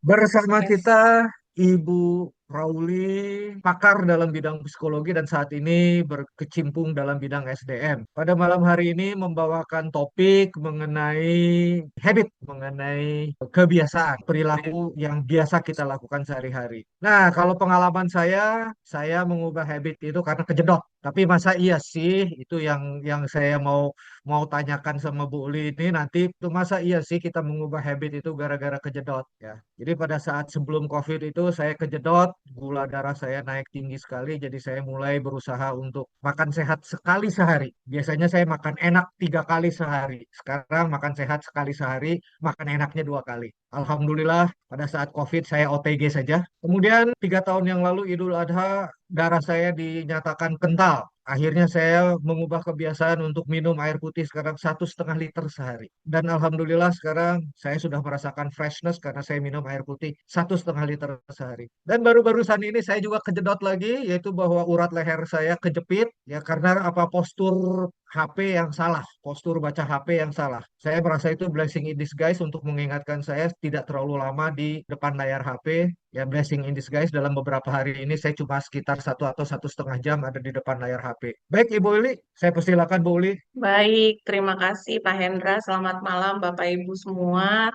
Bersama kita Ibu Rauli, pakar dalam bidang psikologi dan saat ini berkecimpung dalam bidang SDM. Pada malam hari ini membawakan topik mengenai habit, mengenai kebiasaan, perilaku yang biasa kita lakukan sehari-hari. Nah, kalau pengalaman saya mengubah habit itu karena kejedot. Tapi masa iya sih itu yang saya mau tanyakan sama Bu Uli ini nanti itu masa iya sih kita mengubah habit itu gara-gara kejedot ya. Jadi pada saat sebelum COVID itu saya kejedot, gula darah saya naik tinggi sekali, jadi saya mulai berusaha untuk makan sehat sekali sehari. Biasanya saya makan enak 3 kali sehari. Sekarang makan sehat sekali sehari, makan enaknya 2 kali. Alhamdulillah pada saat COVID saya OTG saja. Kemudian 3 tahun yang lalu Idul Adha darah saya dinyatakan kental. Akhirnya saya mengubah kebiasaan untuk minum air putih sekarang 1,5 liter sehari. Dan alhamdulillah sekarang saya sudah merasakan freshness karena saya minum air putih 1,5 liter sehari. Dan baru-barusan ini saya juga kejedot lagi, yaitu bahwa urat leher saya kejepit ya karena apa postur HP yang salah, postur baca HP yang salah. Saya merasa itu blessing in disguise untuk mengingatkan saya tidak terlalu lama di depan layar HP. Ya blessing in disguise dalam beberapa hari ini saya cuma sekitar 1 atau 1,5 jam ada di depan layar HP. Baik Ibu Uli, saya persilakan Bu Uli. Baik, terima kasih Pak Hendra. Selamat malam Bapak Ibu semua.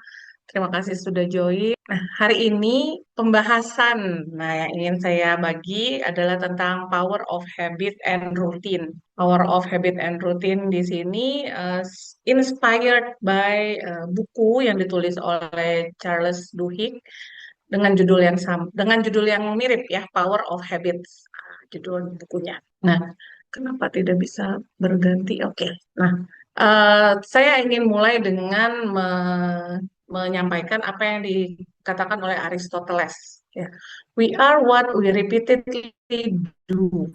Terima kasih sudah join. Nah, hari ini pembahasan yang ingin saya bagi adalah tentang power of habit and routine. Power of habit and routine di sini inspired by buku yang ditulis oleh Charles Duhigg dengan judul yang mirip ya, Power of Habits, judul bukunya. Nah, kenapa tidak bisa berganti? Oke. Nah, saya ingin mulai dengan menyampaikan apa yang dikatakan oleh Aristoteles. Ya. We are what we repeatedly do.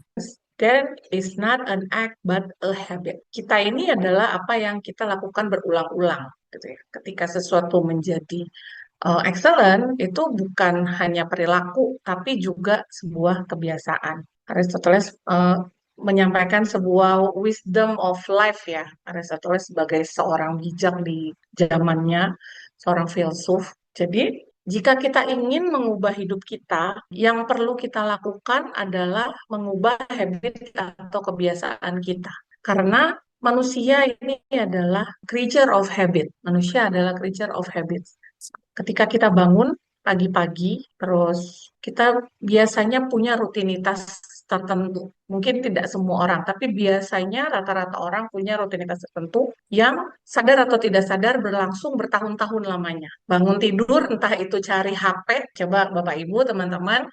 That is not an act but a habit. Kita ini adalah apa yang kita lakukan berulang-ulang, gitu ya. Ketika sesuatu menjadi excellent, itu bukan hanya perilaku, tapi juga sebuah kebiasaan. Aristoteles menyampaikan sebuah wisdom of life ya. Aristoteles sebagai seorang bijak di zamannya, seorang filsuf. Jadi, jika kita ingin mengubah hidup kita, yang perlu kita lakukan adalah mengubah habit atau kebiasaan kita. Karena manusia ini adalah creature of habit. Manusia adalah creature of habits. Ketika kita bangun pagi-pagi, terus kita biasanya punya rutinitas tertentu. Mungkin tidak semua orang, tapi biasanya rata-rata orang punya rutinitas tertentu yang sadar atau tidak sadar berlangsung bertahun-tahun lamanya. Bangun tidur, entah itu cari HP, coba Bapak Ibu, teman-teman,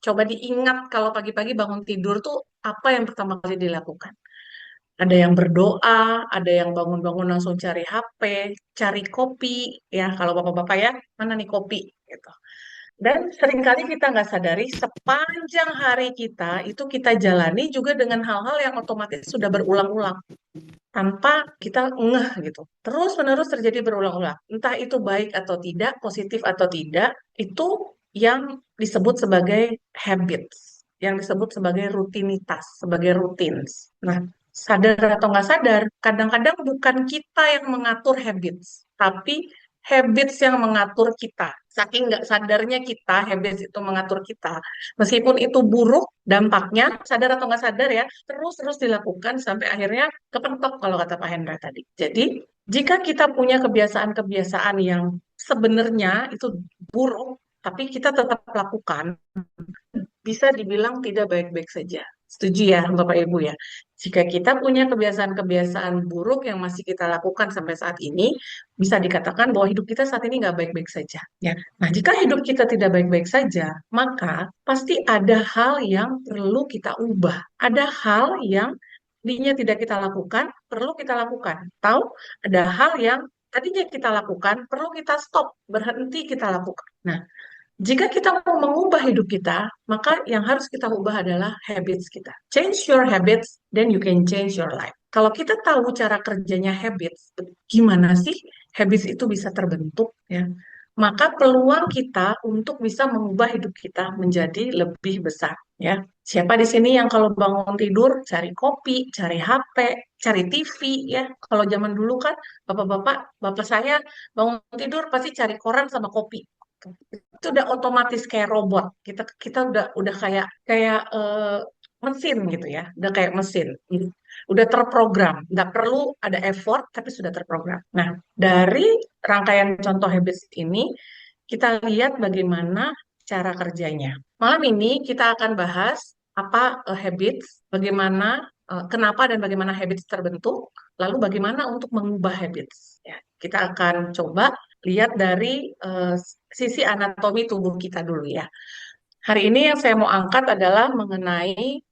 coba diingat kalau pagi-pagi bangun tidur tuh apa yang pertama kali dilakukan. Ada yang berdoa, ada yang bangun-bangun langsung cari HP, cari kopi, ya kalau bapak-bapak ya, mana nih kopi, gitu. Dan seringkali kita nggak sadari sepanjang hari kita itu kita jalani juga dengan hal-hal yang otomatis sudah berulang-ulang tanpa kita ngeh gitu. Terus-menerus terjadi berulang-ulang. Entah itu baik atau tidak, positif atau tidak, itu yang disebut sebagai habits, yang disebut sebagai rutinitas, sebagai routines. Nah, sadar atau nggak sadar, kadang-kadang bukan kita yang mengatur habits, tapi habits yang mengatur kita. Saking nggak sadarnya kita, habits itu mengatur kita. Meskipun itu buruk, dampaknya, sadar atau nggak sadar ya, terus-terus dilakukan sampai akhirnya kepentok kalau kata Pak Hendra tadi. Jadi, jika kita punya kebiasaan-kebiasaan yang sebenarnya itu buruk, tapi kita tetap lakukan, bisa dibilang tidak baik-baik saja. Setuju ya, Bapak Ibu ya. Jika kita punya kebiasaan-kebiasaan buruk yang masih kita lakukan sampai saat ini, bisa dikatakan bahwa hidup kita saat ini nggak baik-baik saja. Ya. Nah, jika hidup kita tidak baik-baik saja, maka pasti ada hal yang perlu kita ubah. Ada hal yang tadinya tidak kita lakukan, perlu kita lakukan. Tahu, ada hal yang tadinya kita lakukan, perlu kita stop, berhenti kita lakukan. Nah, jika kita mau mengubah hidup kita, maka yang harus kita ubah adalah habits kita. Change your habits, then you can change your life. Kalau kita tahu cara kerjanya habits, gimana sih habits itu bisa terbentuk, ya, maka peluang kita untuk bisa mengubah hidup kita menjadi lebih besar. Ya, siapa di sini yang kalau bangun tidur cari kopi, cari HP, cari TV, ya? Kalau zaman dulu kan bapak-bapak, bapak saya bangun tidur pasti cari koran sama kopi. itu udah otomatis kayak robot. Kita udah kayak kayak mesin gitu ya, udah kayak mesin. Udah terprogram, nggak perlu ada effort tapi sudah terprogram. Nah, dari rangkaian contoh habits ini kita lihat bagaimana cara kerjanya. Malam ini kita akan bahas apa habits, bagaimana kenapa dan bagaimana habits terbentuk, lalu bagaimana untuk mengubah habits. Ya, kita akan coba lihat dari sisi anatomi tubuh kita dulu ya. Hari ini yang saya mau angkat adalah mengenai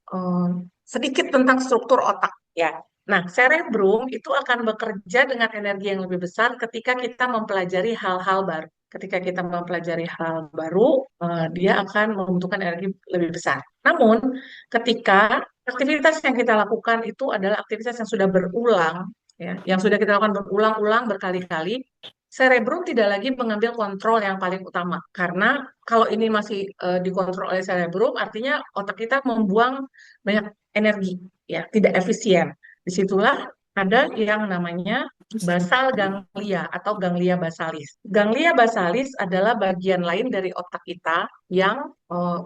sedikit tentang struktur otak ya. Nah, cerebrum itu akan bekerja dengan energi yang lebih besar ketika kita mempelajari hal-hal baru. Ketika kita mempelajari hal baru, dia akan membutuhkan energi lebih besar. Namun, ketika aktivitas yang kita lakukan itu adalah aktivitas yang sudah berulang, ya, yang sudah kita lakukan berulang-ulang berkali-kali, cerebrum tidak lagi mengambil kontrol yang paling utama. Karena kalau ini masih dikontrol oleh cerebrum, artinya otak kita membuang banyak energi, ya, tidak efisien. Disitulah ada yang namanya basal ganglia atau ganglia basalis. Ganglia basalis adalah bagian lain dari otak kita yang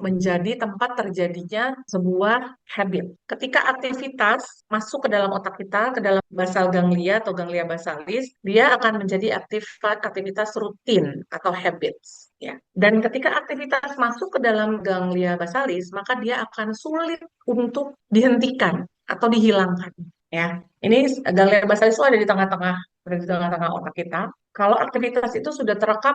menjadi tempat terjadinya sebuah habit. Ketika aktivitas masuk ke dalam otak kita, ke dalam basal ganglia atau ganglia basalis, dia akan menjadi aktivitas rutin atau habits. Ya. Dan ketika aktivitas masuk ke dalam ganglia basalis, maka dia akan sulit untuk dihentikan atau dihilangkan. Ya, ini ganglia basalis itu ada di tengah-tengah otak kita. Kalau aktivitas itu sudah terekam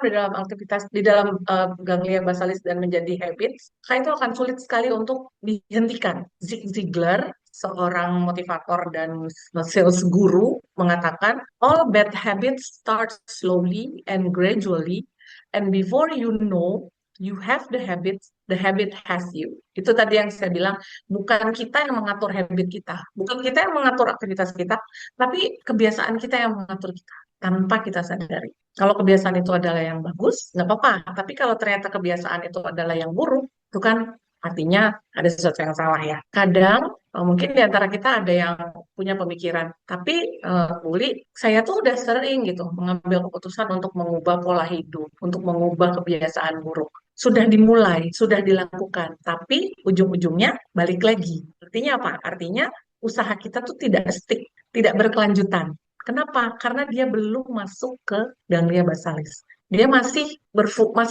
di dalam ganglia basalis dan menjadi habits, maka itu akan sulit sekali untuk dihentikan. Zig Ziglar, seorang motivator dan sales guru, mengatakan all bad habits start slowly and gradually, and before you know you have the habit has you. Itu tadi yang saya bilang, bukan kita yang mengatur habit kita, bukan kita yang mengatur aktivitas kita, tapi kebiasaan kita yang mengatur kita tanpa kita sadari. Kalau kebiasaan itu adalah yang bagus, nggak apa-apa. Tapi kalau ternyata kebiasaan itu adalah yang buruk, itu kan artinya ada sesuatu yang salah ya. Kadang mungkin di antara kita ada yang punya pemikiran, tapi Uli, saya tuh udah sering gitu mengambil keputusan untuk mengubah pola hidup, untuk mengubah kebiasaan buruk. Sudah dimulai, sudah dilakukan, tapi ujung-ujungnya balik lagi. Artinya apa? Artinya usaha kita tuh tidak stick, tidak berkelanjutan. Kenapa? Karena dia belum masuk ke ganglia basalis. Dia masih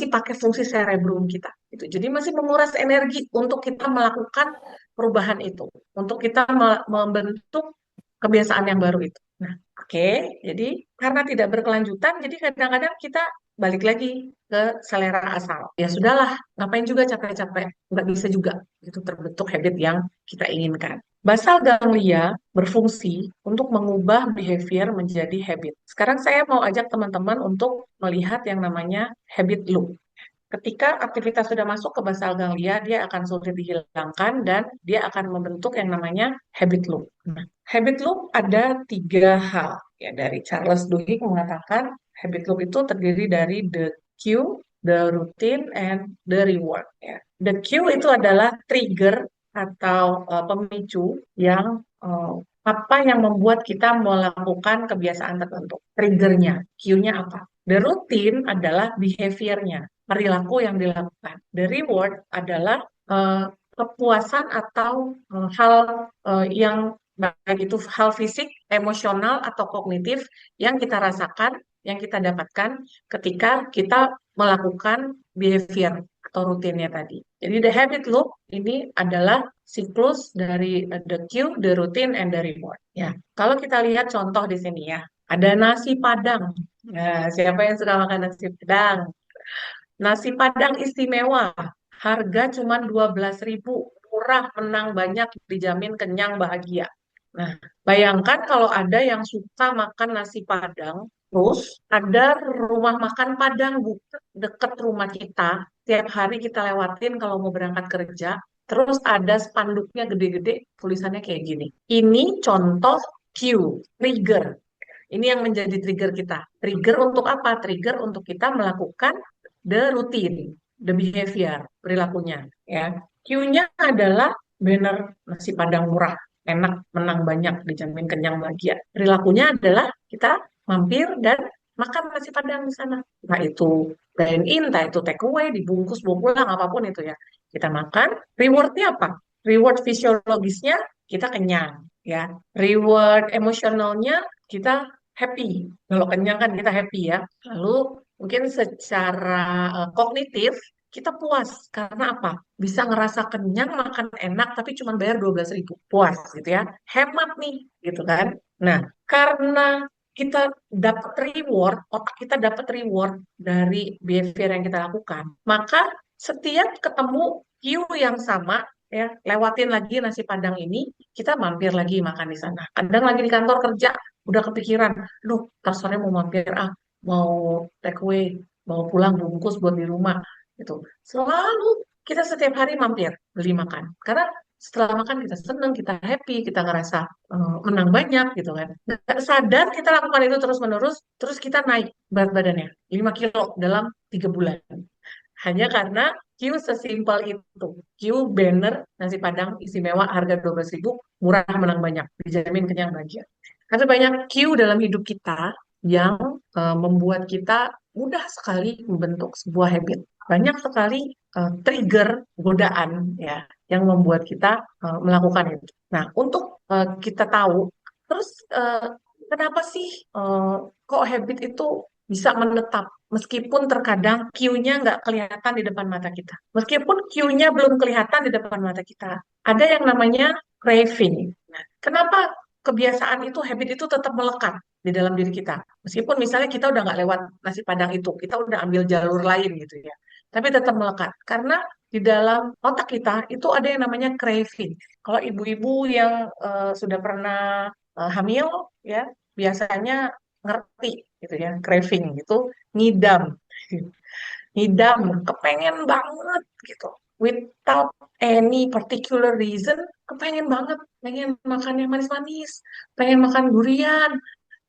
pakai fungsi cerebrum kita. Gitu. Jadi masih menguras energi untuk kita melakukan perubahan itu, untuk kita membentuk kebiasaan yang baru itu. Nah, oke. Jadi karena tidak berkelanjutan, jadi kadang-kadang kita balik lagi ke selera asal. Ya sudahlah, ngapain juga capek-capek, nggak bisa juga itu terbentuk habit yang kita inginkan. Basal ganglia berfungsi untuk mengubah behavior menjadi habit. Sekarang saya mau ajak teman-teman untuk melihat yang namanya habit loop. Ketika aktivitas sudah masuk ke basal ganglia, dia akan sulit dihilangkan dan dia akan membentuk yang namanya habit loop. Nah, habit loop ada 3 hal. Ya, dari Charles Duhigg mengatakan habit loop itu terdiri dari the cue, the routine, and the reward. Ya. The cue itu adalah trigger atau pemicu yang apa yang membuat kita melakukan kebiasaan tertentu. Triggernya, cue-nya apa? The routine adalah behavior-nya, perilaku yang dilakukan. The reward adalah kepuasan atau hal yang baik itu hal fisik, emosional, atau kognitif yang kita rasakan, yang kita dapatkan ketika kita melakukan behavior atau rutinnya tadi. Jadi the habit loop ini adalah siklus dari the cue, the routine, and the reward. Ya, kalau kita lihat contoh di sini ya, ada nasi Padang. Nah, siapa yang suka makan nasi Padang? Nasi Padang istimewa, harga cuma 12.000, murah, menang banyak, dijamin kenyang bahagia. Nah, bayangkan kalau ada yang suka makan nasi Padang, terus ada rumah makan Padang buka deket rumah kita, tiap hari kita lewatin kalau mau berangkat kerja, terus ada spanduknya gede-gede, tulisannya kayak gini. Ini contoh cue, trigger. Ini yang menjadi trigger kita. Trigger untuk apa? Trigger untuk kita melakukan the routine, the behavior, perilakunya. Ya, Q-nya adalah banner nasi Padang murah, enak, menang banyak, dijamin kenyang bahagia. Perilakunya adalah kita mampir dan makan nasi Padang di sana. Nah itu dine in, entah itu take away, dibungkus, bawa pulang, apapun itu ya. Kita makan, rewardnya apa? Reward fisiologisnya kita kenyang, ya. Reward emosionalnya kita happy. Kalau kenyang kan kita happy ya. Lalu mungkin secara kognitif kita puas. Karena apa? Bisa ngerasa kenyang, makan enak, tapi cuma bayar 12.000. Puas gitu ya. Hemat nih, gitu kan. Nah, karena kita dapat reward, otak kita dapat reward dari behavior yang kita lakukan, maka setiap ketemu queue yang sama, ya, lewatin lagi nasi Padang ini, kita mampir lagi makan di sana. Kadang lagi di kantor kerja, udah kepikiran, aduh, ntar sore mau mampir, mau take away, mau pulang bungkus buat di rumah, gitu. Selalu kita setiap hari mampir beli makan, karena setelah makan kita seneng, kita happy, kita ngerasa menang banyak gitu kan. Nggak sadar kita lakukan itu terus-menerus, terus kita naik berat badannya 5 kilo dalam 3 bulan. Hanya karena Q sesimpel itu. Q banner nasi Padang istimewa harga 12.000, murah menang banyak, dijamin kenyang bahagia. Karena banyak Q dalam hidup kita yang membuat kita mudah sekali membentuk sebuah habit. Banyak sekali trigger godaan ya yang membuat kita melakukan itu. Nah, untuk kita tahu terus kenapa sih kok habit itu bisa menetap meskipun terkadang Q-nya nggak kelihatan di depan mata kita. Meskipun Q-nya belum kelihatan di depan mata kita. Ada yang namanya craving. Nah, kenapa kebiasaan itu, habit itu tetap melekat di dalam diri kita? Meskipun misalnya kita udah nggak lewat nasi Padang itu, kita udah ambil jalur lain gitu ya. Tapi tetap melekat. Karena di dalam otak kita itu ada yang namanya craving. Kalau ibu-ibu yang sudah pernah hamil ya, biasanya ngerti gitu ya, craving gitu, ngidam. Ngidam, kepengen banget gitu. Without any particular reason, kepengen banget, pengen makan yang manis-manis, pengen makan durian,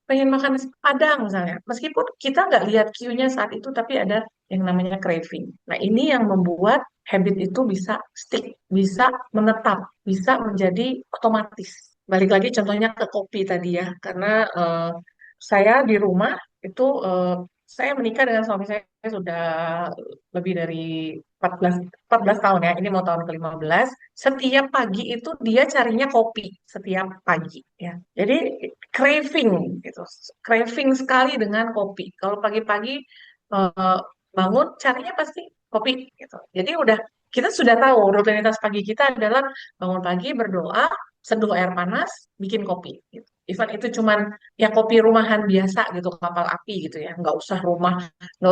pengen makan nasi Padang misalnya. Meskipun kita nggak lihat Q-nya saat itu, tapi ada yang namanya craving. Nah, ini yang membuat habit itu bisa stick, bisa menetap, bisa menjadi otomatis. Balik lagi contohnya ke kopi tadi ya, karena saya di rumah itu saya menikah dengan suami saya sudah lebih dari 14 14 tahun ya. Ini mau tahun ke-15. Setiap pagi itu dia carinya kopi setiap pagi ya. Jadi craving gitu. Craving sekali dengan kopi. Kalau pagi-pagi eh, bangun carinya pasti kopi gitu. Jadi udah kita sudah tahu rutinitas pagi kita adalah bangun pagi berdoa, seduh air panas, bikin kopi gitu. Even itu cuman ya kopi rumahan biasa gitu, kapal api gitu ya. Nggak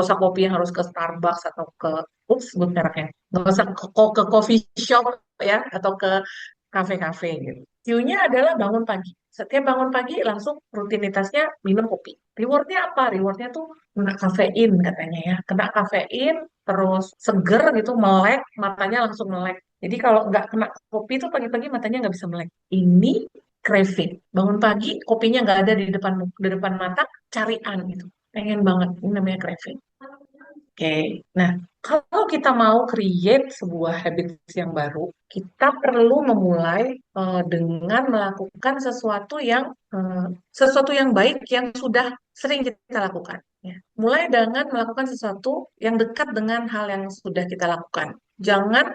usah kopi yang harus ke Starbucks atau ke, sebut mereknya. Nggak usah ke coffee shop ya, atau ke kafe-kafe gitu. Q-nya adalah bangun pagi. Setiap bangun pagi langsung rutinitasnya minum kopi. Rewardnya apa? Rewardnya tuh kena kafein katanya ya. Kena kafein, terus seger gitu, melek, matanya langsung melek. Jadi kalau nggak kena kopi tuh pagi-pagi matanya nggak bisa melek. Ini craving. Bangun pagi, kopinya nggak ada di depan mata, carian gitu. Pengen banget. Ini namanya craving. Oke, nah kalau kita mau create sebuah habit yang baru, kita perlu memulai dengan melakukan eh, sesuatu yang baik yang sudah sering kita lakukan. Ya. Mulai dengan melakukan sesuatu yang dekat dengan hal yang sudah kita lakukan. Jangan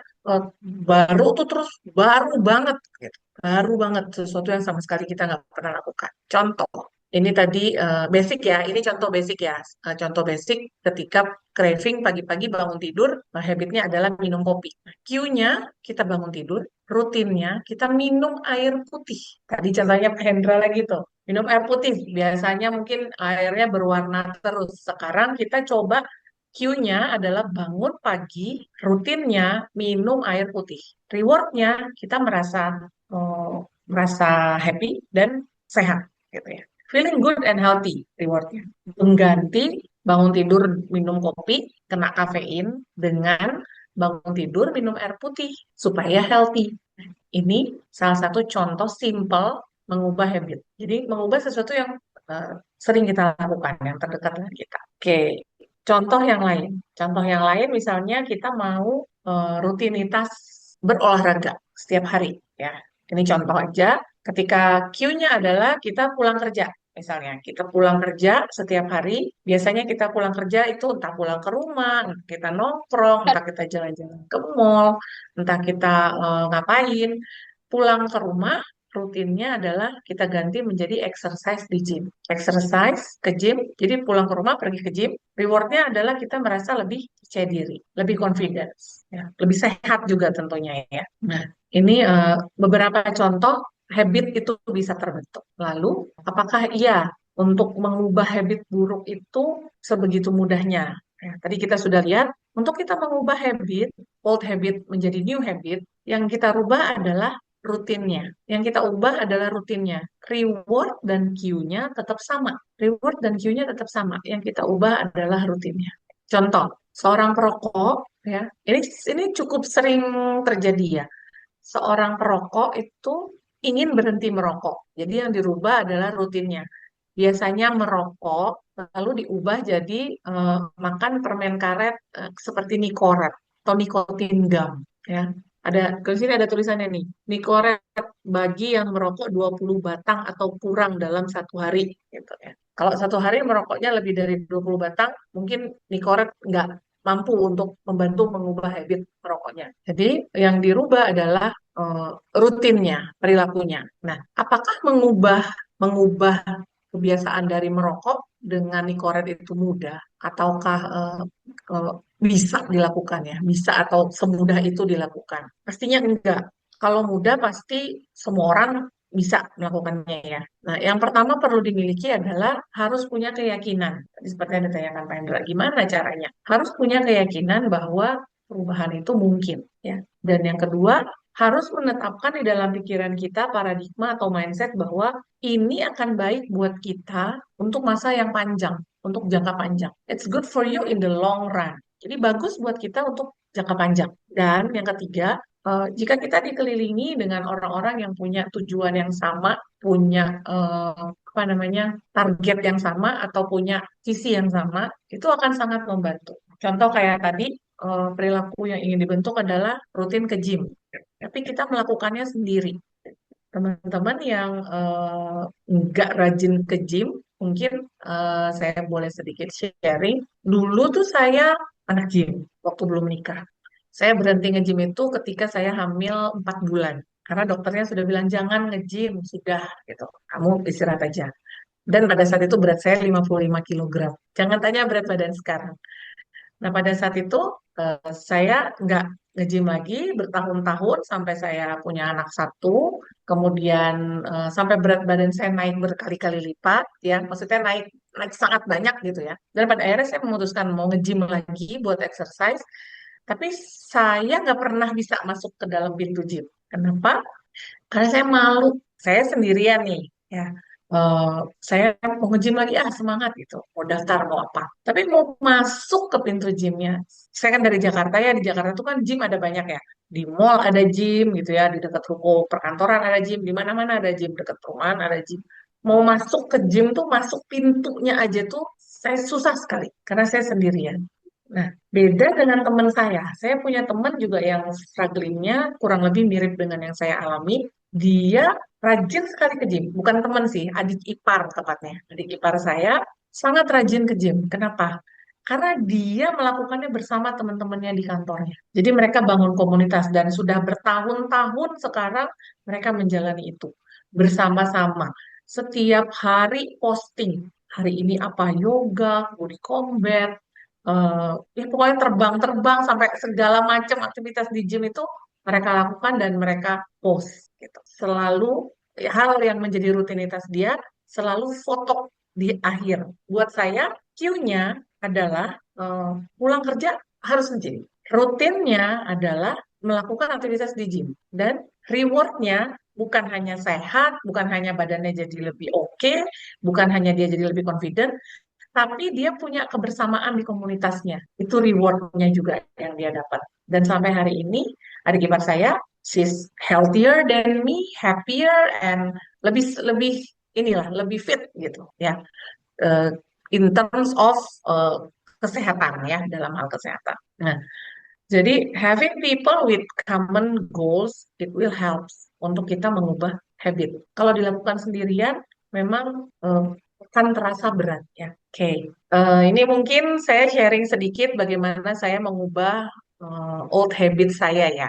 baru tuh terus baru banget, gitu. Baru banget sesuatu yang sama sekali kita nggak pernah lakukan. Contoh, ini tadi basic ya, ini contoh basic ya. Contoh basic ketika craving pagi-pagi bangun tidur, habitnya adalah minum kopi. Q-nya kita bangun tidur, rutinnya kita minum air putih. Tadi contohnya Pak Hendra lagi tuh, minum air putih. Biasanya mungkin airnya berwarna terus. Sekarang kita coba Q-nya adalah bangun pagi, rutinnya minum air putih. Rewardnya kita eh, merasa happy dan sehat gitu ya. Feeling good and healthy rewardnya. Mengganti bangun tidur minum kopi, kena kafein dengan bangun tidur minum air putih supaya healthy. Ini salah satu contoh simple mengubah habit. Jadi mengubah sesuatu yang eh, sering kita lakukan, yang terdekat dengan kita. Oke, contoh yang lain. Contoh yang lain misalnya kita mau rutinitas berolahraga setiap hari ya. Ini contoh aja. Ketika Q-nya adalah kita pulang kerja. Misalnya kita pulang kerja setiap hari, biasanya kita pulang kerja itu entah pulang ke rumah, entah kita nongkrong, entah kita jalan-jalan ke mall, entah kita ngapain. Pulang ke rumah, rutinnya adalah kita ganti menjadi exercise di gym. Exercise ke gym, jadi pulang ke rumah pergi ke gym, rewardnya adalah kita merasa lebih percaya diri, lebih confidence, ya, lebih sehat juga tentunya ya. Nah, ini beberapa contoh habit itu bisa terbentuk. Lalu, apakah iya untuk mengubah habit buruk itu sebegitu mudahnya? Ya, tadi kita sudah lihat, untuk kita mengubah habit, old habit menjadi new habit, yang kita rubah adalah rutinnya. Yang kita ubah adalah rutinnya. Reward dan cue-nya tetap sama. Reward dan cue-nya tetap sama. Yang kita ubah adalah rutinnya. Contoh, seorang perokok, ya, ini cukup sering terjadi ya. Seorang perokok itu ingin berhenti merokok. Jadi yang dirubah adalah rutinnya. Biasanya merokok, lalu diubah jadi makan permen karet seperti Nicorette atau nikotin gum. Ya. Di sini ada tulisannya nih, Nicorette bagi yang merokok 20 batang atau kurang dalam satu hari. Gitu ya. Kalau satu hari merokoknya lebih dari 20 batang, mungkin Nicorette nggak mampu untuk membantu mengubah habit merokoknya. Jadi yang dirubah adalah eh, rutinnya, perilakunya. Nah, apakah mengubah kebiasaan dari merokok dengan Nicorette itu mudah ataukah eh, bisa dilakukan ya? Bisa atau semudah itu dilakukan? Pastinya enggak. Kalau mudah pasti semua orang bisa melakukannya ya. Nah, yang pertama perlu dimiliki adalah harus punya keyakinan. Tadi seperti yang ditanyakan Pak Hendra, gimana caranya? Harus punya keyakinan bahwa perubahan itu mungkin ya. Dan yang kedua, harus menetapkan di dalam pikiran kita paradigma atau mindset bahwa ini akan baik buat kita untuk masa yang panjang, untuk jangka panjang. It's good for you in the long run. Jadi bagus buat kita untuk jangka panjang. Dan yang ketiga, jika kita dikelilingi dengan orang-orang yang punya tujuan yang sama, punya apa namanya target yang sama atau punya visi yang sama, itu akan sangat membantu. Contoh kayak tadi, perilaku yang ingin dibentuk adalah rutin ke gym, tapi kita melakukannya sendiri. Teman-teman yang nggak rajin ke gym, mungkin saya boleh sedikit sharing. Dulu tuh saya anak gym waktu belum nikah. Saya berhenti nge-gym itu ketika saya hamil 4 bulan. Karena dokternya sudah bilang jangan nge-gym, sudah gitu. Kamu istirahat aja. Dan pada saat itu berat saya 55 kilogram. Jangan tanya berat badan sekarang. Nah, pada saat itu saya nggak nge-gym lagi bertahun-tahun sampai saya punya anak satu, kemudian sampai berat badan saya naik berkali-kali lipat, ya, maksudnya naik naik sangat banyak gitu ya. Dan pada akhirnya saya memutuskan mau nge-gym lagi buat exercise, tapi saya nggak pernah bisa masuk ke dalam pintu gym. Kenapa? Karena saya malu, saya sendirian nih, ya. Eh, saya mau nge-gym lagi, semangat gitu, mau daftar mau apa. Tapi mau masuk ke pintu gymnya, saya kan dari Jakarta ya, di Jakarta tuh kan gym ada banyak ya. Di mall ada gym gitu ya, di dekat ruko perkantoran ada gym, di mana-mana ada gym, dekat perumahan ada gym. Mau masuk ke gym tuh, masuk pintunya aja tuh, saya susah sekali, karena saya sendirian. Nah, beda dengan teman saya punya teman juga yang strugglingnya kurang lebih mirip dengan yang saya alami. Dia rajin sekali ke gym. Bukan teman sih, adik ipar tepatnya. Adik ipar saya sangat rajin ke gym. Kenapa? Karena dia melakukannya bersama teman-temannya di kantornya. Jadi mereka bangun komunitas dan sudah bertahun-tahun sekarang mereka menjalani itu bersama-sama. Setiap hari posting. Hari ini apa yoga, body combat, ya pokoknya terbang-terbang sampai segala macam aktivitas di gym itu mereka lakukan dan mereka post gitu. Selalu hal yang menjadi rutinitas dia selalu foto di akhir. Buat saya, cue-nya adalah pulang kerja harus nge-gym. Rutinnya adalah melakukan aktivitas di gym. Dan rewardnya bukan hanya sehat, bukan hanya badannya jadi lebih oke, bukan hanya dia jadi lebih confident, tapi dia punya kebersamaan di komunitasnya. Itu rewardnya juga yang dia dapat. Dan sampai hari ini, adik ipar saya, she's healthier than me, happier, and lebih lebih inilah, lebih fit gitu ya. Eh, in terms of kesehatan ya, dalam hal kesehatan. Nah, jadi having people with common goals, it will help untuk kita mengubah habit. Kalau dilakukan sendirian, memang akan terasa berat ya. Oke. Ini mungkin saya sharing sedikit bagaimana saya mengubah old habit saya ya.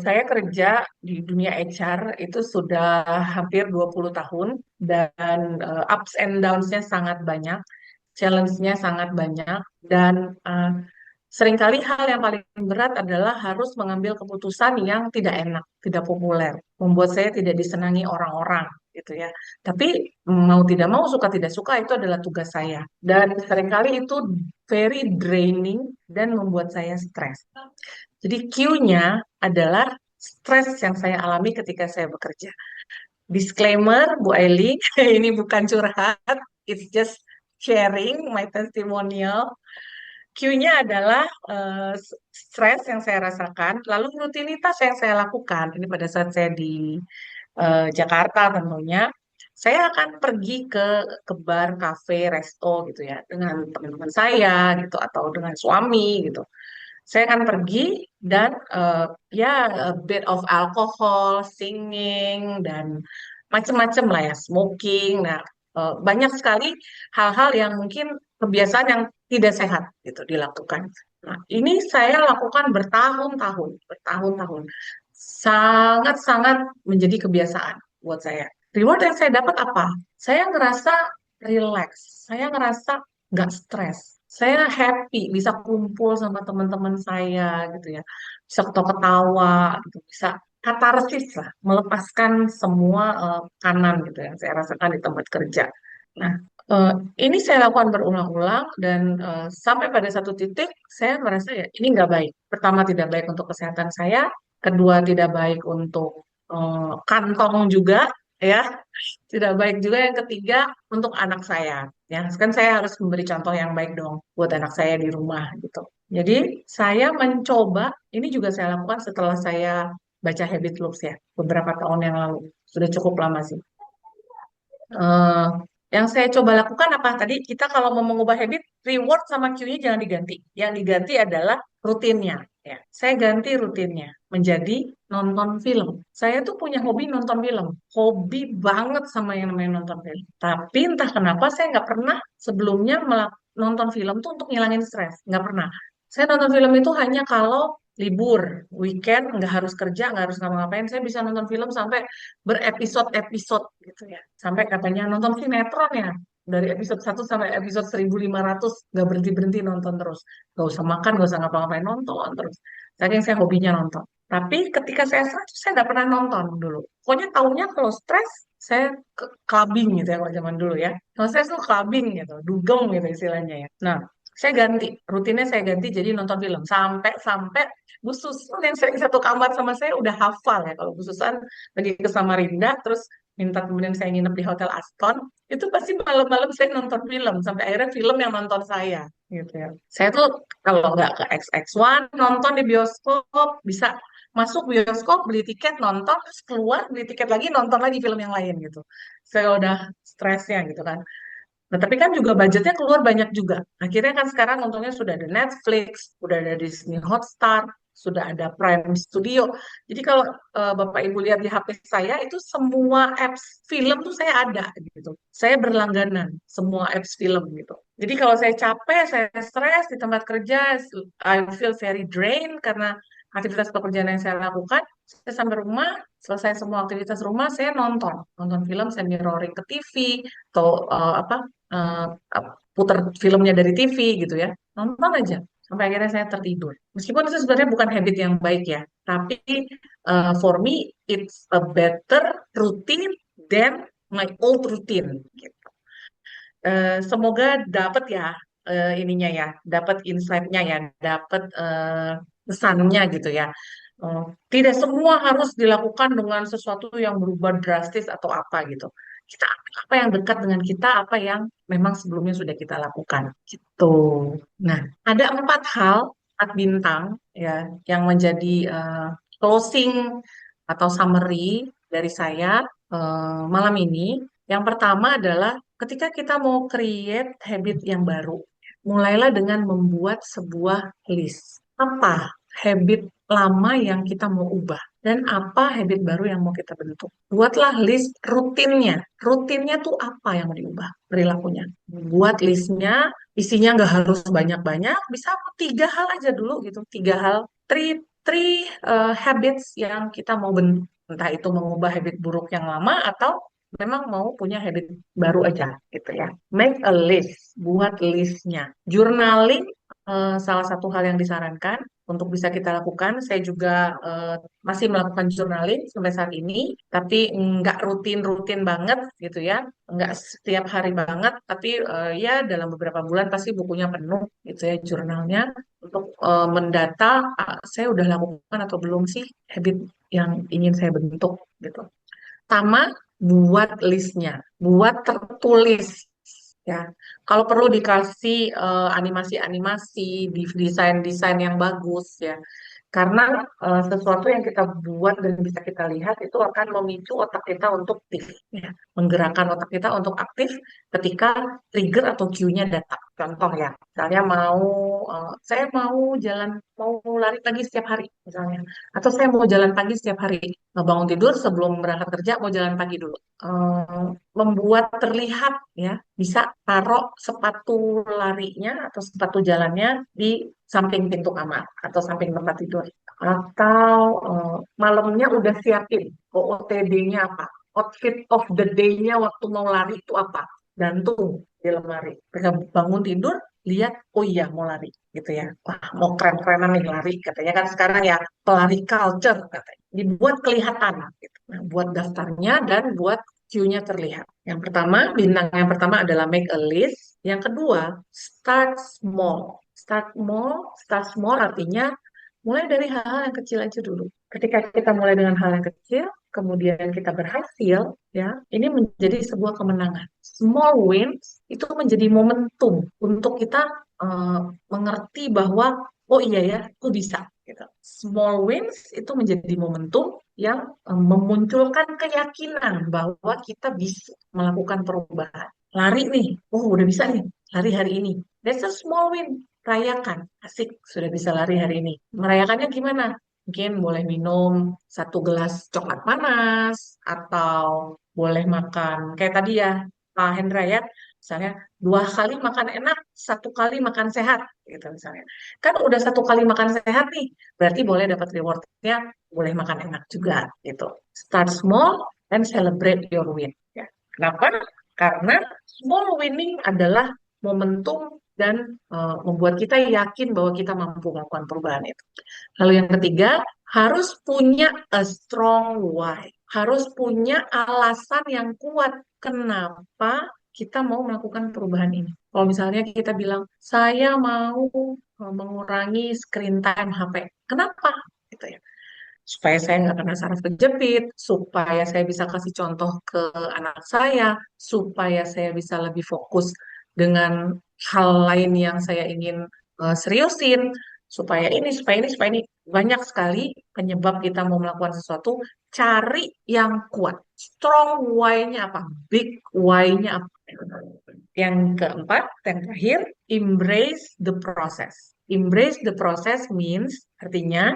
Saya kerja di dunia HR itu sudah hampir 20 tahun dan ups and downs-nya sangat banyak, challenge-nya sangat banyak dan seringkali hal yang paling berat adalah harus mengambil keputusan yang tidak enak, tidak populer, membuat saya tidak disenangi orang-orang gitu ya. Tapi mau tidak mau, suka tidak suka itu adalah tugas saya. Dan seringkali itu very draining dan membuat saya stres. Jadi Q-nya adalah stres yang saya alami ketika saya bekerja. Disclaimer, Bu Aileen, ini bukan curhat, it's just sharing my testimonial. Q-nya adalah stres yang saya rasakan, lalu rutinitas yang saya lakukan. Ini pada saat saya di Jakarta tentunya, saya akan pergi ke bar, kafe, resto gitu ya, dengan teman-teman saya gitu atau dengan suami gitu. Saya akan pergi dan ya a bit of alcohol, singing dan macam-macam lah ya, smoking. Nah, banyak sekali hal-hal yang mungkin kebiasaan yang tidak sehat gitu dilakukan. Nah, ini saya lakukan bertahun-tahun, bertahun-tahun. Sangat-sangat menjadi kebiasaan buat saya. Reward yang saya dapat apa? Saya ngerasa relax, saya ngerasa nggak stres. Saya happy bisa kumpul sama teman-teman saya gitu ya. Bisa ketawa-ketawa gitu, bisa katarsis lah, melepaskan semua kanan gitu yang saya rasakan di tempat kerja. Nah, eh, ini saya lakukan berulang-ulang dan sampai pada satu titik saya merasa ya ini nggak baik. Pertama tidak baik untuk kesehatan saya, kedua tidak baik untuk kantong juga ya, tidak baik juga yang ketiga untuk anak saya. Ya, kan saya harus memberi contoh yang baik dong buat anak saya di rumah gitu. Jadi saya mencoba, ini juga saya lakukan setelah saya baca Habit Loops ya, beberapa tahun yang lalu. Sudah cukup lama sih. Eh, yang saya coba lakukan apa tadi? Kita kalau mau mengubah habit, reward sama cue-nya jangan diganti. Yang diganti adalah rutinnya. Ya, saya ganti rutinnya menjadi nonton film. Saya tuh punya hobi nonton film, hobi banget sama yang namanya nonton film. Tapi entah kenapa saya nggak pernah sebelumnya nonton film tuh untuk ngilangin stres, nggak pernah. Saya nonton film itu hanya kalau libur, weekend, nggak harus kerja, nggak harus ngapa-ngapain. Saya bisa nonton film sampai berepisode-episode gitu ya. Sampai katanya nonton sinetron ya. Dari episode 1 sampai episode 1500 nggak berhenti-berhenti nonton terus. Nggak usah makan, nggak usah ngapa-ngapain, nonton terus. Saking saya hobinya nonton. Tapi ketika saya stres, saya nggak pernah nonton dulu. Pokoknya taunya kalau stres, saya ke clubbing gitu ya kalau zaman dulu ya. Kalau stres tuh clubbing gitu, dugem gitu istilahnya ya. Nah, saya ganti, rutinnya saya ganti jadi nonton film. Sampai-sampai Bu Susan yang sering satu kamar sama saya udah hafal ya. Kalau Bu Susan lagi ke Samarinda, terus minta kemudian saya nginep di Hotel Aston, itu pasti malam-malam saya nonton film. Sampai akhirnya film yang nonton saya. Gitu ya. Saya tuh kalau nggak ke XX1, nonton di bioskop, bisa masuk bioskop, beli tiket, nonton, terus keluar, beli tiket lagi, nonton lagi film yang lain gitu. Saya udah stresnya gitu kan. Nah, tapi kan juga budgetnya keluar banyak juga. Akhirnya kan sekarang untungnya sudah ada Netflix, sudah ada Disney Hotstar, sudah ada Prime Studio. Jadi kalau Bapak Ibu lihat di HP saya itu semua apps film tuh saya ada gitu. Saya berlangganan semua apps film gitu. Jadi kalau saya capek, saya stres di tempat kerja, I feel very drained karena aktivitas pekerjaan yang saya lakukan, saya sampai rumah, selesai semua aktivitas rumah, saya nonton film, saya mirroring ke TV atau eh, putar filmnya dari TV gitu ya. Nonton aja sampai akhirnya saya tertidur. Meskipun itu sebenarnya bukan habit yang baik ya, tapi for me it's a better routine than my old routine. Gitu. Semoga dapat ya ininya ya, dapat insight-nya ya, dapat pesannya gitu ya. Eh, Tidak semua harus dilakukan dengan sesuatu yang berubah drastis atau apa gitu. Kita apa yang dekat dengan kita, apa yang memang sebelumnya sudah kita lakukan gitu. Nah, ada 4 hal, 4 bintang ya yang menjadi closing atau summary dari saya malam ini. Yang pertama adalah ketika kita mau create habit yang baru, mulailah dengan membuat sebuah list. Apa habit lama yang kita mau ubah? dan apa habit baru yang mau kita bentuk. Buatlah list rutinnya. Rutinnya tuh apa yang mau diubah perilakunya. Buat listnya, isinya nggak harus banyak-banyak, bisa 3 hal aja dulu gitu. 3 hal, habits yang kita mau bentuk. Entah itu mengubah habit buruk yang lama atau memang mau punya habit baru aja gitu ya. Make a list, buat listnya. Journaling salah satu hal yang disarankan untuk bisa kita lakukan. Saya juga masih melakukan journaling sampai saat ini, tapi nggak rutin-rutin banget gitu ya, nggak setiap hari banget, tapi ya dalam beberapa bulan pasti bukunya penuh gitu ya jurnalnya untuk mendata saya udah lakukan atau belum sih habit yang ingin saya bentuk gitu. Pertama, buat listnya, buat tertulis ya. Kalau perlu dikasih animasi-animasi, di desain-desain yang bagus ya. Karena sesuatu yang kita buat dan bisa kita lihat itu akan memicu otak kita untuk aktif, ya. Menggerakkan otak kita untuk aktif ketika trigger atau cue-nya datang. Contoh ya, misalnya saya mau lari pagi setiap hari misalnya, atau saya mau jalan pagi setiap hari. Bangun tidur sebelum berangkat kerja mau jalan pagi dulu. Eh, Membuat terlihat ya, bisa taruh sepatu larinya atau sepatu jalannya di samping pintu kamar atau samping tempat tidur. Atau malamnya udah siapin OOTD-nya apa, outfit of the day-nya waktu mau lari itu apa, gantung di lemari. Ketika bangun tidur, lihat, oh iya mau lari gitu ya. Wah, mau keren-kerenan nih lari katanya kan sekarang ya pelari culture katanya. Dibuat kelihatan gitu. Nah, buat daftarnya dan buat cue-nya terlihat. Yang pertama, bintang yang pertama adalah make a list. Yang kedua, start small. Start small artinya mulai dari hal-hal yang kecil aja dulu. Ketika kita mulai dengan hal yang kecil, kemudian kita berhasil, ya, ini menjadi sebuah kemenangan. Small wins itu menjadi momentum untuk kita eh, mengerti bahwa oh iya ya, aku bisa. Gitu. Small wins itu menjadi momentum yang memunculkan keyakinan bahwa kita bisa melakukan perubahan. Lari nih, oh udah bisa nih, lari hari ini. That's a small win. Rayakan, asik, sudah bisa lari hari ini. Merayakannya gimana? Mungkin boleh minum 1 gelas coklat panas, atau boleh makan, kayak tadi ya, Pak Hendra ya, misalnya 2 kali makan enak, 1 kali makan sehat, gitu misalnya. Kan udah 1 kali makan sehat nih, berarti boleh dapat rewardnya, boleh makan enak juga, gitu. Start small and celebrate your win. Ya. Kenapa? Karena small winning adalah momentum dan membuat kita yakin bahwa kita mampu melakukan perubahan itu. Lalu yang ketiga, harus punya a strong why. Harus punya alasan yang kuat kenapa kita mau melakukan perubahan ini. Kalau misalnya kita bilang, saya mau mengurangi screen time HP. Kenapa? Gitu ya. Supaya saya nggak kena saraf kejepit, supaya saya bisa kasih contoh ke anak saya, supaya saya bisa lebih fokus dengan hal lain yang saya ingin seriusin, supaya ini. Banyak sekali penyebab kita mau melakukan sesuatu, cari yang kuat. Strong why-nya apa? Big why-nya apa? Yang keempat, yang terakhir, embrace the process. Embrace the process means, artinya,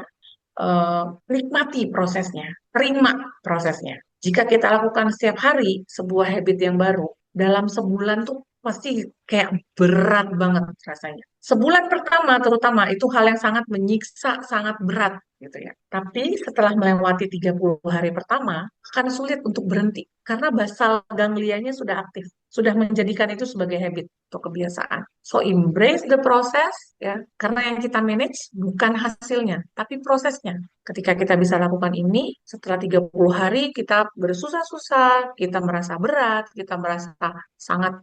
eh, nikmati prosesnya, terima prosesnya. Jika kita lakukan setiap hari sebuah habit yang baru, dalam sebulan tuh pasti kayak berat banget rasanya. Sebulan pertama terutama itu hal yang sangat menyiksa, sangat berat gitu ya. Tapi setelah melewati 30 hari pertama, akan sulit untuk berhenti karena basal ganglianya sudah aktif, sudah menjadikan itu sebagai habit atau kebiasaan. So embrace the process ya, karena yang kita manage bukan hasilnya, tapi prosesnya. Ketika kita bisa lakukan ini, setelah 30 hari kita bersusah-susah, kita merasa berat, kita merasa sangat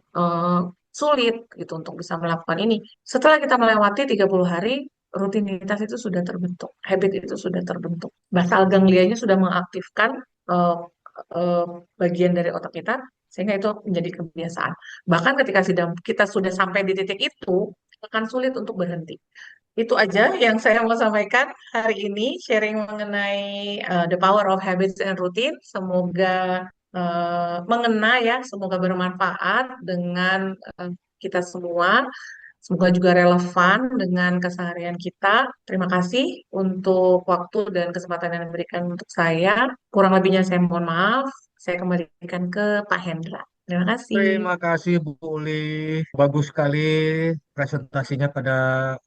sulit gitu untuk bisa melakukan ini. Setelah kita melewati 30 hari, rutinitas itu sudah terbentuk, habit itu sudah terbentuk. Basal ganglianya sudah mengaktifkan eh, eh, bagian dari otak kita, sehingga itu menjadi kebiasaan. Bahkan ketika kita sudah sampai di titik itu, akan sulit untuk berhenti. Itu aja yang saya mau sampaikan hari ini, sharing mengenai the power of habits and routine. Semoga mengena ya, semoga bermanfaat dengan kita semua. Semoga juga relevan dengan keseharian kita. Terima kasih untuk waktu dan kesempatan yang diberikan untuk saya. Kurang lebihnya saya mohon maaf. Saya kembalikan ke Pak Hendra. Terima kasih. Terima kasih Bu Uli. Bagus sekali presentasinya pada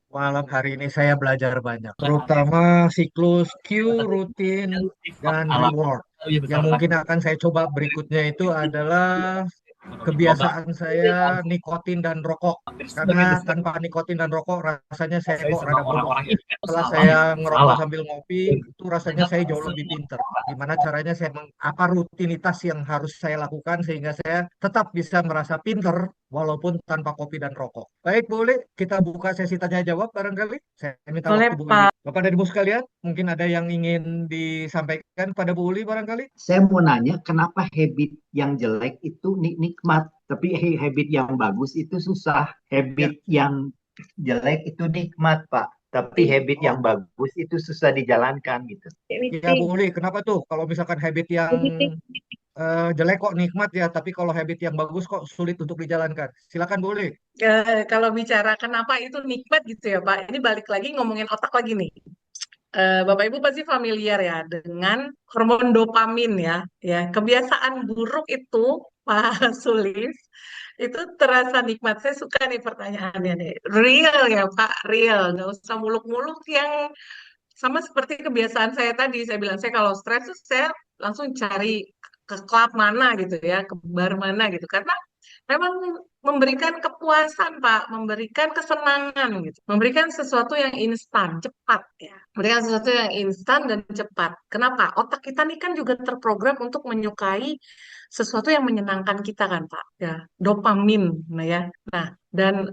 malam hari ini. Saya belajar banyak, terutama siklus Q, rutin, dan reward. Yang mungkin akan saya coba berikutnya itu adalah kebiasaan saya nikotin dan rokok. Karena tanpa nikotin dan rokok rasanya saya kok rada bodoh ya. Setelah saya ngerokok sambil ngopi, itu rasanya saya jauh lebih pinter. Gimana caranya apa rutinitas yang harus saya lakukan sehingga saya tetap bisa merasa pinter walaupun tanpa kopi dan rokok. Baik, boleh kita buka sesi tanya jawab barangkali. Saya minta Boleh, waktu Bu Uli. Pak. Bapak dan Ibu sekalian, mungkin ada yang ingin disampaikan pada Bu Uli barangkali? Saya mau nanya, kenapa habit yang jelek itu nikmat, tapi habit yang bagus itu susah. Ya, Habit yang jelek itu nikmat, Pak. Tapi habit yang oh, bagus itu susah dijalankan gitu. ya Bu Uli, kenapa tuh? Kalau misalkan habit yang jelek kok nikmat ya, tapi kalau habit yang bagus kok sulit untuk dijalankan. Silakan Bu Uli. Kalau bicara kenapa itu nikmat gitu ya, Pak. Ini balik lagi ngomongin otak lagi nih. Bapak Ibu pasti familiar ya dengan hormon dopamin ya. Ya, kebiasaan buruk itu Pak Sulis itu terasa nikmat. Saya suka nih pertanyaannya nih. Real ya Pak, real. Nggak usah muluk-muluk yang sama seperti kebiasaan saya tadi. Saya bilang saya kalau stres tuh saya langsung cari ke klub mana gitu ya, ke bar mana gitu. Karena memang memberikan kepuasan, Pak, memberikan kesenangan gitu, memberikan sesuatu yang instan, cepat ya, memberikan sesuatu yang instan dan cepat. Kenapa? Otak kita nih kan juga terprogram untuk menyukai sesuatu yang menyenangkan kita kan, Pak, ya, dopamin, nah ya. Nah, dan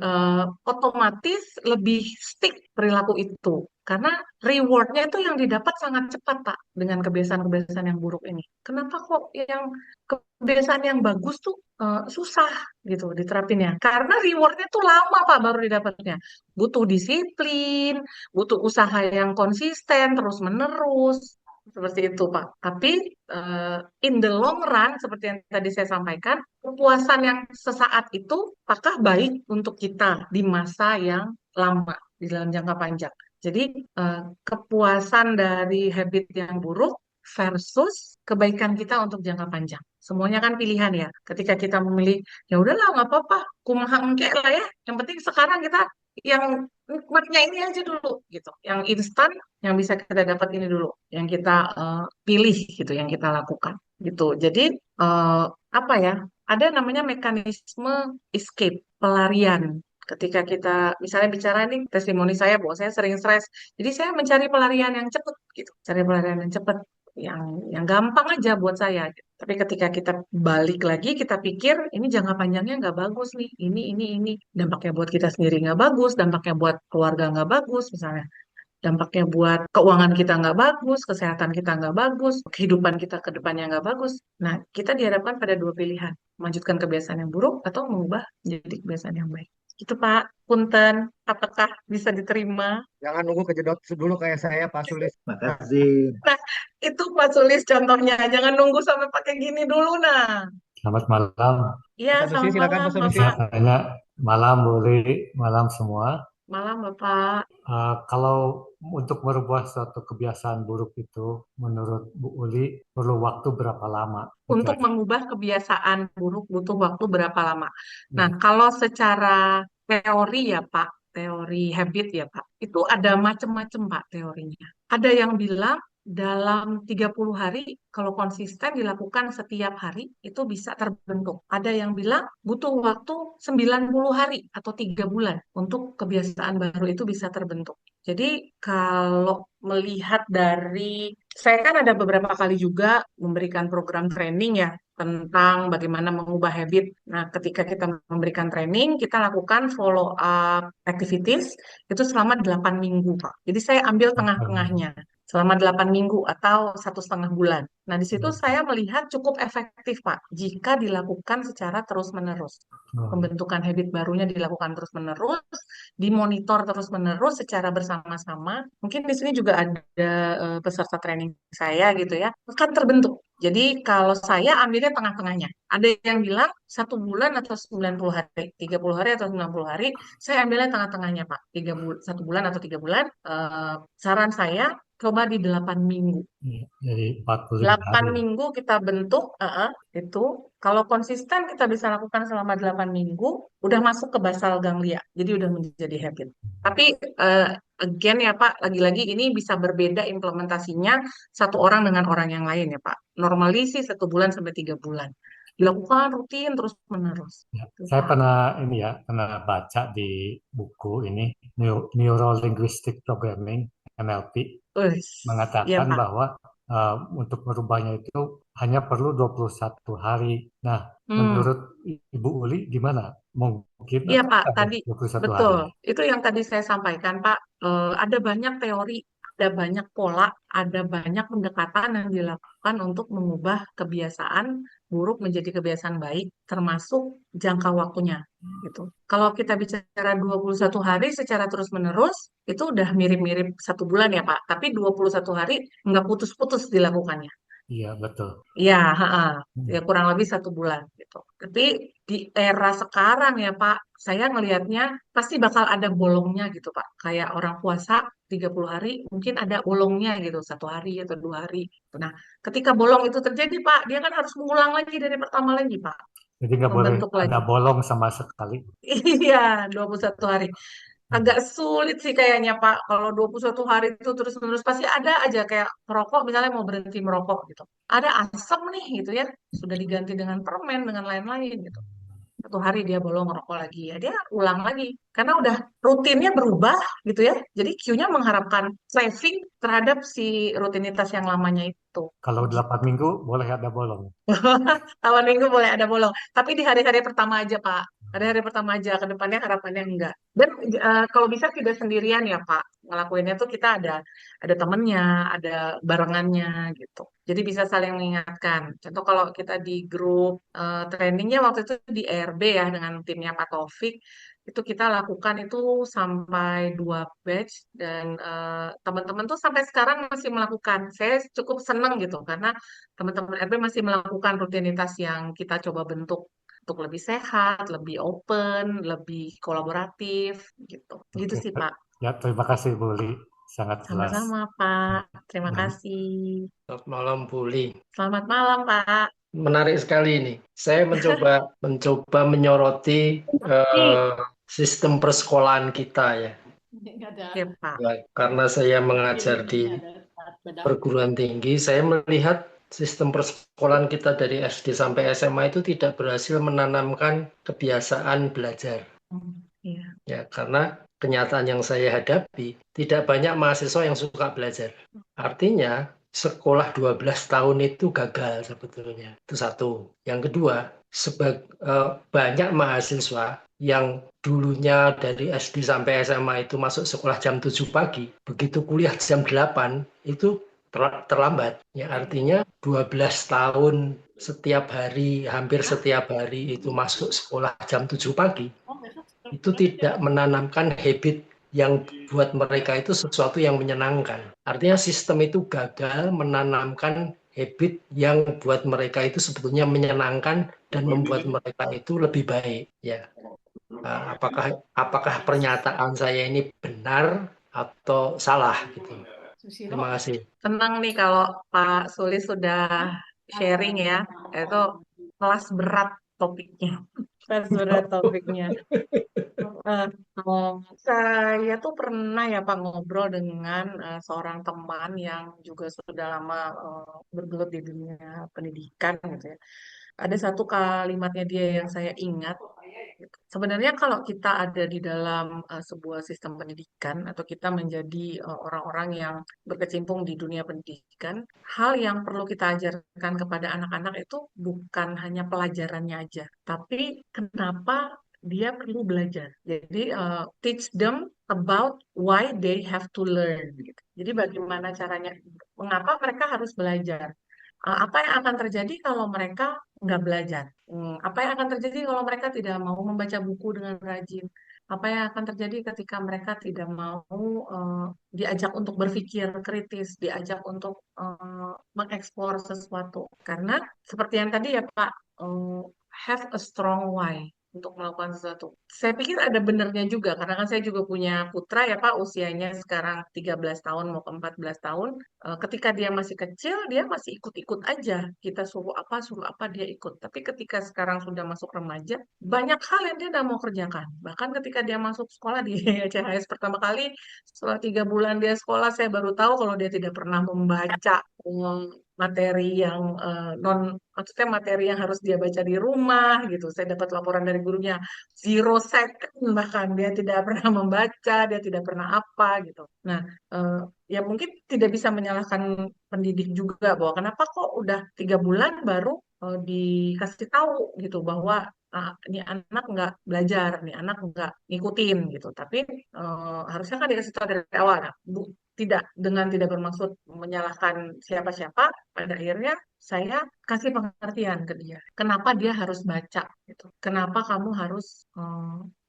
otomatis lebih stick perilaku itu. Karena rewardnya itu yang didapat sangat cepat, Pak, dengan kebiasaan-kebiasaan yang buruk ini. Kenapa kok yang kebiasaan yang bagus tuh susah gitu diterapinnya? Karena rewardnya tuh lama Pak baru didapatnya. Butuh disiplin, butuh usaha yang konsisten terus-menerus seperti itu Pak. Tapi in the long run seperti yang tadi saya sampaikan, kepuasan yang sesaat itu apakah baik untuk kita di masa yang lama, di dalam jangka panjang. Jadi kepuasan dari habit yang buruk versus kebaikan kita untuk jangka panjang. Semuanya kan pilihan ya. Ketika kita memilih, ya udahlah nggak apa-apa, kumaha engke lah ya. Yang penting sekarang kita yang nikmatnya ini aja dulu gitu. Yang instan, yang bisa kita dapat ini dulu, yang kita pilih gitu, yang kita lakukan gitu. Jadi eh, apa ya? Ada namanya mekanisme escape, pelarian. Ketika kita misalnya bicara ini testimoni saya bahwa saya sering stres, jadi saya mencari pelarian yang cepat gitu, cari pelarian yang cepat, yang gampang aja buat saya. Tapi ketika kita balik lagi, kita pikir ini jangka panjangnya nggak bagus nih, ini, dampaknya buat kita sendiri nggak bagus, dampaknya buat keluarga nggak bagus, misalnya, dampaknya buat keuangan kita nggak bagus, kesehatan kita nggak bagus, kehidupan kita ke depannya nggak bagus. Nah, kita dihadapkan pada dua pilihan, melanjutkan kebiasaan yang buruk atau mengubah menjadi kebiasaan yang baik. Itu Pak, punten, apakah bisa diterima? Jangan nunggu kejedot dulu kayak saya, Pak Sulis. Nah, Makasih. Nah, itu Pak Sulis contohnya. Jangan nunggu sampai pakai gini dulu, nah. Selamat malam. Iya, Pak Sanusi, selamat silakan malam, Pak Sanusi. Bisa Bapak. tanya malam boleh malam semua. Malam, Bapak. Kalau untuk merubah suatu kebiasaan buruk itu, menurut Bu Uli perlu waktu berapa lama? Untuk mengubah kebiasaan buruk butuh waktu berapa lama? Nah, Ya. kalau secara teori ya, Pak, teori habit ya, Pak, itu ada macam-macam, Pak, teorinya. Ada yang bilang dalam 30 hari, kalau konsisten dilakukan setiap hari, itu bisa terbentuk. Ada yang bilang butuh waktu 90 hari atau 3 bulan untuk kebiasaan baru itu bisa terbentuk. Jadi kalau melihat dari, saya kan ada beberapa kali juga memberikan program training ya tentang bagaimana mengubah habit. Nah, ketika kita memberikan training, kita lakukan follow up activities itu selama 8 minggu, Pak. Jadi saya ambil tengah-tengahnya. selama 8 minggu atau 1,5 bulan. Nah, di situ saya melihat cukup efektif, Pak, jika dilakukan secara terus-menerus. Oh, Pembentukan habit barunya dilakukan terus-menerus, dimonitor terus-menerus secara bersama-sama. Mungkin di sini juga ada peserta training saya gitu ya, akan terbentuk. Jadi kalau saya ambilnya tengah-tengahnya. Ada yang bilang 1 bulan atau 90 hari, 30 hari atau 90 hari, saya ambilnya tengah-tengahnya, Pak. 1 bulan atau 3 bulan. Saran saya, coba di 8 minggu. iya. Jadi 45 Delapan hari. minggu kita bentuk, itu. Kalau konsisten kita bisa lakukan selama 8 minggu, udah masuk ke basal ganglia. Jadi udah menjadi habit. Tapi again ya Pak, lagi-lagi ini bisa berbeda implementasinya satu orang dengan orang yang lain ya Pak. Normally sih 1 bulan sampai 3 bulan. Dilakukan rutin terus-menerus. Ya, Itu, saya Pak. pernah ini ya, pernah baca di buku ini Neuro Linguistic Programming (NLP) Wes, iya mengatakan Pak. bahwa untuk merubahnya itu hanya perlu 21 hari. Nah, Hmm. menurut Ibu Uli gimana? Mungkin Iya atau Pak, tidak ya tadi 21 betul. hari? Itu yang tadi saya sampaikan Pak. Ada banyak teori, ada banyak pola, ada banyak pendekatan yang dilakukan untuk mengubah kebiasaan buruk menjadi kebiasaan baik, termasuk jangka waktunya. Gitu. Kalau kita bicara 21 hari secara terus-menerus, itu udah mirip-mirip 1 bulan ya Pak. Tapi 21 hari nggak putus-putus dilakukannya. Iya, betul. Ya, ha-ha. Ya Hmm. kurang lebih 1 bulan gitu. Tapi di era sekarang ya Pak, saya ngelihatnya pasti bakal ada bolongnya gitu Pak. Kayak orang puasa 30 hari, mungkin ada bolongnya gitu, 1 hari atau 2 hari. Nah, ketika bolong itu terjadi Pak, dia kan harus mengulang lagi dari pertama lagi Pak, Jadi nggak boleh membentuk ada lagi. bolong sama sekali. Iya, 21 hari. Hmm. Agak sulit sih kayaknya Pak. Kalau 21 hari itu terus-menerus pasti ada aja kayak merokok misalnya mau berhenti merokok gitu. Ada asam nih gitu ya. Sudah diganti dengan permen dengan lain-lain gitu. 1 hari dia bolong ngerokok lagi ya dia ulang lagi karena udah rutinnya berubah gitu ya. Jadi Q-nya mengharapkan craving terhadap si rutinitas yang lamanya itu. Kalau 8 Gitu. minggu boleh ada bolong. Awal minggu boleh ada bolong, tapi di hari-hari pertama aja, Pak. Hari-hari pertama aja, ke depannya harapannya enggak. Dan kalau bisa tidak sendirian ya, Pak. Ngelakuinnya tuh kita ada temennya, ada barengannya gitu. Jadi bisa saling mengingatkan. Contoh kalau kita di grup trainingnya waktu itu di ERB ya dengan timnya Pak Taufik, itu kita lakukan itu sampai 2 batch dan teman-teman tuh sampai sekarang masih melakukan. Saya cukup senang gitu karena teman-teman RB masih melakukan rutinitas yang kita coba bentuk untuk lebih sehat, lebih open, lebih kolaboratif gitu. Gitu Oke, sih, Pak. ya terima kasih Bu Li, sangat jelas. Sama-sama, Pak. Terima Dan kasih. Selamat malam, Bu Li. Selamat malam, Pak. Menarik sekali ini. Saya mencoba mencoba menyoroti Ih, eh, sistem persekolahan kita ya. ya, Pak. Ya, karena saya mengajar di perguruan tinggi, saya melihat sistem persekolahan kita dari SD sampai SMA itu tidak berhasil menanamkan kebiasaan belajar. Iya. Ya, karena kenyataan yang saya hadapi, tidak banyak mahasiswa yang suka belajar. Artinya, sekolah 12 tahun itu gagal sebetulnya. Itu satu. Yang kedua, banyak mahasiswa yang dulunya dari SD sampai SMA itu masuk sekolah jam 7 pagi, begitu kuliah jam 8 itu terlambat. Ya, artinya 12 tahun setiap hari, hampir setiap hari itu masuk sekolah jam 7 pagi itu tidak menanamkan habit yang buat mereka itu sesuatu yang menyenangkan. Artinya sistem itu gagal menanamkan habit yang buat mereka itu sebetulnya menyenangkan dan membuat mereka itu lebih baik. Ya, apakah pernyataan saya ini benar atau salah gitu. Terima kasih. Senang nih kalau Pak Sulis sudah sharing ya. Itu kelas berat topiknya. Kelas berat topiknya. Eh, eh, saya tuh pernah ya Pak ngobrol dengan seorang teman yang juga sudah lama bergelut di dunia pendidikan gitu ya. Ada satu kalimatnya dia yang saya ingat. Sebenarnya kalau kita ada di dalam sebuah sistem pendidikan atau kita menjadi orang-orang yang berkecimpung di dunia pendidikan, hal yang perlu kita ajarkan kepada anak-anak itu bukan hanya pelajarannya aja, tapi kenapa dia perlu belajar. Jadi teach them about why they have to learn. Gitu. Jadi bagaimana caranya, mengapa mereka harus belajar. Apa yang akan terjadi kalau mereka nggak belajar? Apa yang akan terjadi kalau mereka tidak mau membaca buku dengan rajin? Apa yang akan terjadi ketika mereka tidak mau diajak untuk berpikir kritis, diajak untuk mengeksplor sesuatu? Karena seperti yang tadi ya Pak, have a strong why untuk melakukan sesuatu. Saya pikir ada benernya juga, karena kan saya juga punya putra ya Pak, usianya sekarang 13 tahun mau ke 14 tahun. Ketika dia masih kecil, dia masih ikut-ikut aja. Kita suruh apa dia ikut. Tapi ketika sekarang sudah masuk remaja, banyak hal yang dia tidak mau kerjakan. Bahkan ketika dia masuk sekolah di CHS pertama kali, setelah 3 bulan dia sekolah, saya baru tahu kalau dia tidak pernah membaca materi yang maksudnya materi yang harus dia baca di rumah gitu. Saya dapat laporan dari gurunya 0 second, bahkan dia tidak pernah membaca, dia tidak pernah apa gitu. Nah, ya mungkin tidak bisa menyalahkan pendidik juga bahwa kenapa kok udah 3 bulan baru dikasih tahu gitu bahwa ini anak nggak belajar, nih anak nggak ngikutin gitu. Tapi harusnya kan dikasih tahu dari awal. Nah, tidak bermaksud menyalahkan siapa-siapa. Pada akhirnya saya kasih pengertian ke dia. Kenapa dia harus baca gitu? Kenapa kamu harus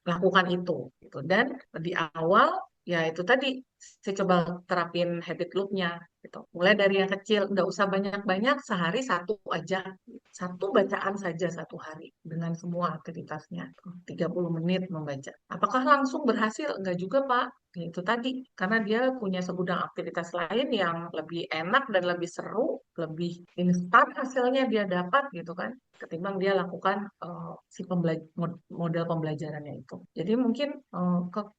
lakukan itu gitu? Dan di awal ya itu tadi saya coba terapin habit loop-nya gitu. Mulai dari yang kecil, nggak usah banyak-banyak, sehari satu aja. Satu bacaan saja satu hari dengan semua aktivitasnya. 30 menit membaca. Apakah langsung berhasil? Enggak juga, Pak. Ya, itu tadi, karena dia punya segudang aktivitas lain yang lebih enak dan lebih seru, lebih instan hasilnya dia dapat gitu kan, ketimbang dia lakukan model pembelajarannya itu. Jadi mungkin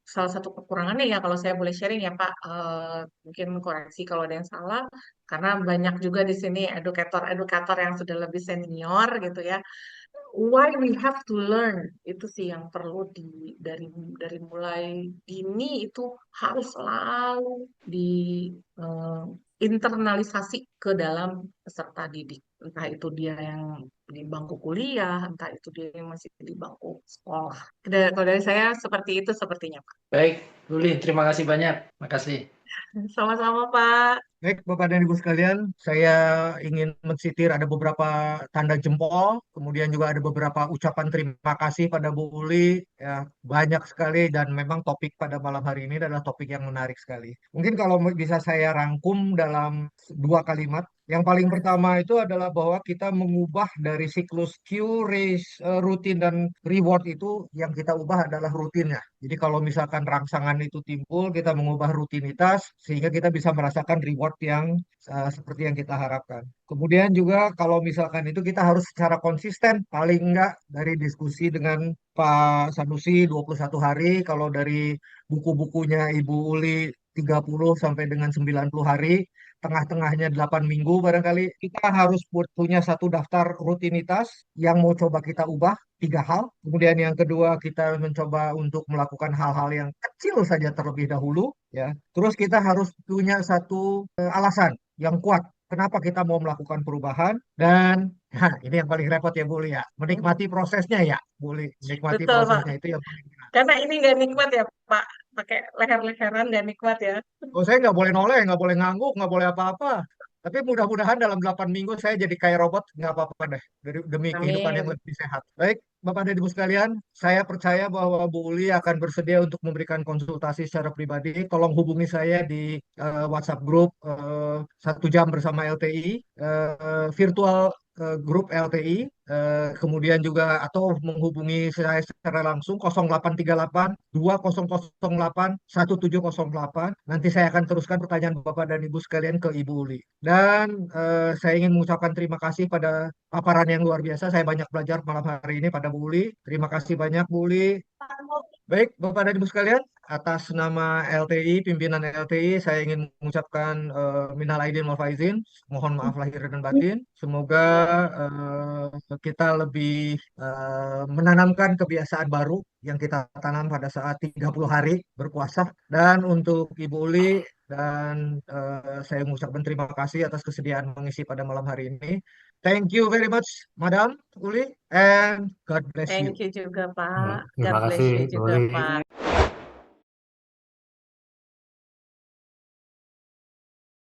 salah satu kekurangannya ya kalau saya boleh sharing ya Pak, mungkin koreksi kalau ada yang salah, karena banyak juga di sini edukator-edukator yang sudah lebih senior gitu ya. Why we have to learn itu sih yang perlu dari mulai dini itu harus selalu internalisasi ke dalam peserta didik. Entah itu dia yang di bangku kuliah, entah itu dia yang masih di bangku sekolah. Kalau dari saya seperti itu sepertinya, Pak. Baik, Luli, terima kasih banyak. Makasih. Sama-sama, Pak. Baik, Bapak dan Ibu sekalian, saya ingin mensitir ada beberapa tanda jempol, kemudian juga ada beberapa ucapan terima kasih pada Bu Uli, ya banyak sekali dan memang topik pada malam hari ini adalah topik yang menarik sekali. Mungkin kalau bisa saya rangkum dalam 2 kalimat. Yang paling pertama itu adalah bahwa kita mengubah dari siklus cue, race, rutin, dan reward itu yang kita ubah adalah rutinnya. Jadi kalau misalkan rangsangan itu timbul, kita mengubah rutinitas sehingga kita bisa merasakan reward yang seperti yang kita harapkan. Kemudian juga kalau misalkan itu kita harus secara konsisten, paling enggak dari diskusi dengan Pak Sanusi 21 hari, kalau dari buku-bukunya Ibu Uli 30 sampai dengan 90 hari, tengah-tengahnya 8 minggu barangkali, kita harus punya satu daftar rutinitas yang mau coba kita ubah, 3 hal. Kemudian yang kedua kita mencoba untuk melakukan hal-hal yang kecil saja terlebih dahulu, ya. Terus kita harus punya satu alasan yang kuat. Kenapa kita mau melakukan perubahan? Dan ini yang paling repot ya Bu Li ya, menikmati prosesnya ya Bu Li, menikmati Betul, Pak. prosesnya itu yang paling berat. Karena ini nggak nikmat ya, Pak. Pakai leher-leheran nggak nikmat ya. Oh, saya nggak boleh noleh, nggak boleh ngangguk, nggak boleh apa-apa. Tapi mudah-mudahan dalam 8 minggu saya jadi kayak robot, nggak apa-apa deh. Demi kehidupan yang Amin. lebih sehat. Baik, Bapak dan Ibu sekalian, saya percaya bahwa Bu Uli akan bersedia untuk memberikan konsultasi secara pribadi. Tolong hubungi saya di WhatsApp grup 1 jam bersama LTI, virtual grup LTI, kemudian juga atau menghubungi saya secara langsung 0838 2008 1708. Nanti saya akan teruskan pertanyaan Bapak dan Ibu sekalian ke Ibu Uli. Dan saya ingin mengucapkan terima kasih pada paparan yang luar biasa. Saya banyak belajar malam hari ini pada Bu Uli. Terima kasih banyak Bu Uli. Baik, Bapak dan Ibu sekalian, atas nama LTI, pimpinan LTI, saya ingin mengucapkan minal aidin wal faizin, mohon maaf lahir dan batin. Semoga kita lebih menanamkan kebiasaan baru yang kita tanam pada saat 30 hari berpuasa. Dan untuk Ibu Uli dan saya mengucapkan terima kasih atas kesediaan mengisi pada malam hari ini. Thank you very much, Madam Uli, and God bless you. Thank you juga, Ya, Pak. God terima bless kasih, you juga, Uli. Pak.